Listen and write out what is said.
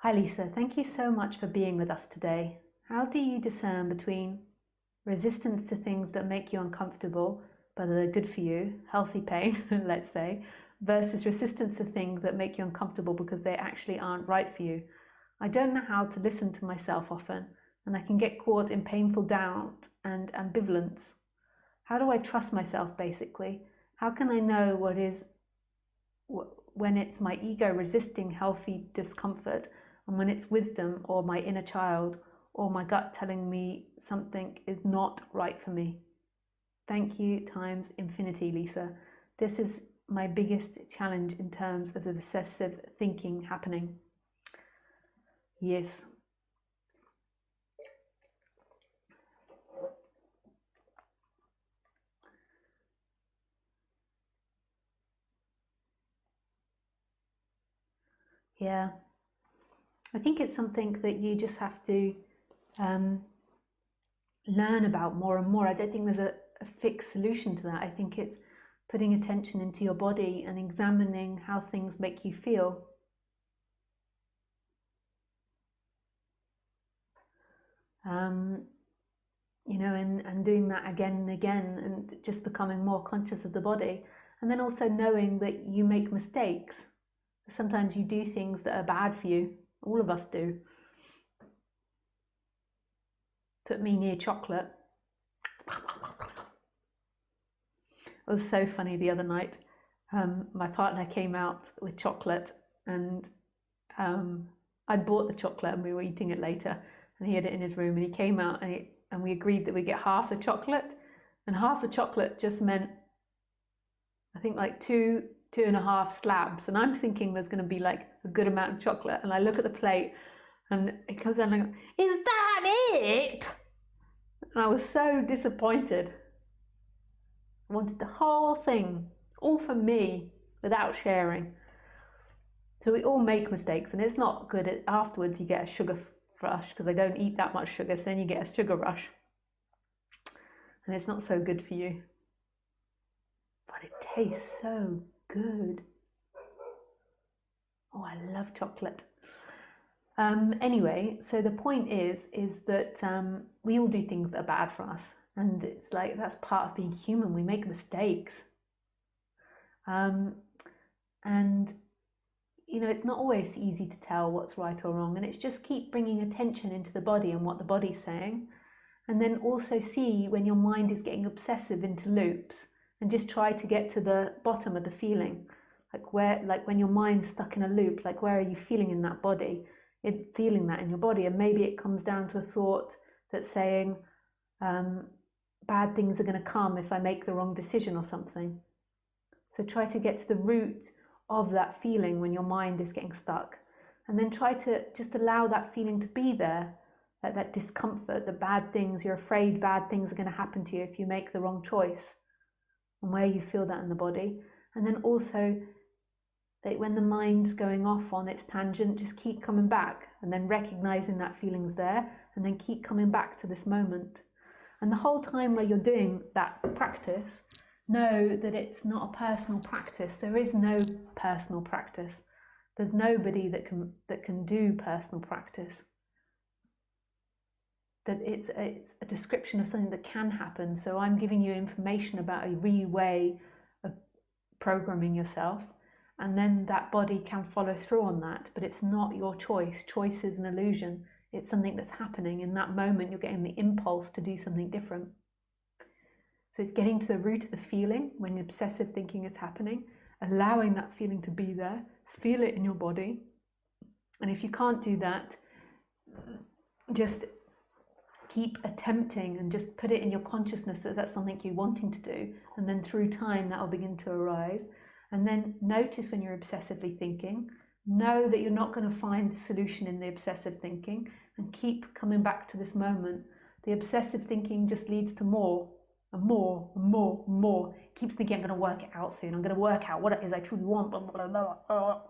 Hi Lisa, thank you so much for being with us today. How do you discern between resistance to things that make you uncomfortable but are good for you, healthy pain, let's say, versus resistance to things that make you uncomfortable because they actually aren't right for you? I don't know how to listen to myself often, and I can get caught in painful doubt and ambivalence. How do I trust myself, basically? How can I know when it's my ego resisting healthy discomfort, and when it's wisdom or my inner child or my gut telling me something is not right for me? Thank you times infinity, Lisa. This is my biggest challenge in terms of the obsessive thinking happening. Yes. Yeah. I think it's something that you just have to learn about more and more. I don't think there's a fixed solution to that. I think it's putting attention into your body and examining how things make you feel. And doing that again and again, and just becoming more conscious of the body. And then also knowing that you make mistakes. Sometimes you do things that are bad for you. All of us do. Put me near chocolate. It was so funny the other night. My partner came out with chocolate, and I'd bought the chocolate and we were eating it later, and he had it in his room, and he came out and we agreed that we get half the chocolate, and half the chocolate just meant, I think, like two and a half slabs, and I'm thinking there's going to be like a good amount of chocolate, and I look at the plate and it comes out and I go, is that it? And I was so disappointed. I wanted the whole thing, all for me, without sharing. So we all make mistakes, and it's not good. Afterwards you get a sugar rush because I don't eat that much sugar, so then you get a sugar rush, and it's not so good for you, but it tastes so good. Oh, I love chocolate. Anyway, so the point is that we all do things that are bad for us, and it's like that's part of being human. We make mistakes, and it's not always easy to tell what's right or wrong, and it's just keep bringing attention into the body and what the body's saying, and then also see when your mind is getting obsessive into loops, and just try to get to the bottom of the feeling, like when your mind's stuck in a loop, like where are you feeling in that body, feeling that in your body, and maybe it comes down to a thought that's saying bad things are going to come if I make the wrong decision or something. So try to get to the root of that feeling when your mind is getting stuck, and then try to just allow that feeling to be there, that discomfort, the bad things, you're afraid bad things are going to happen to you if you make the wrong choice, and where you feel that in the body. And then also that when the mind's going off on its tangent, just keep coming back, and then recognizing that feeling's there, and then keep coming back to this moment. And the whole time while you're doing that practice, know that it's not a personal practice. There is no personal practice. There's nobody that can do personal practice. That it's a description of something that can happen. So I'm giving you information about a way of programming yourself, and then that body can follow through on that, but it's not your choice. Choice is an illusion. It's something that's happening in that moment. You're getting the impulse to do something different. So it's getting to the root of the feeling when obsessive thinking is happening, allowing that feeling to be there, feel it in your body. And if you can't do that, just keep attempting and just put it in your consciousness that that's something you're wanting to do. And then through time, that will begin to arise. And then notice when you're obsessively thinking, know that you're not going to find the solution in the obsessive thinking, and keep coming back to this moment. The obsessive thinking just leads to more and more and more and more. Keeps thinking, I'm going to work it out soon. I'm going to work out what it is I truly want. Blah, blah, blah, blah.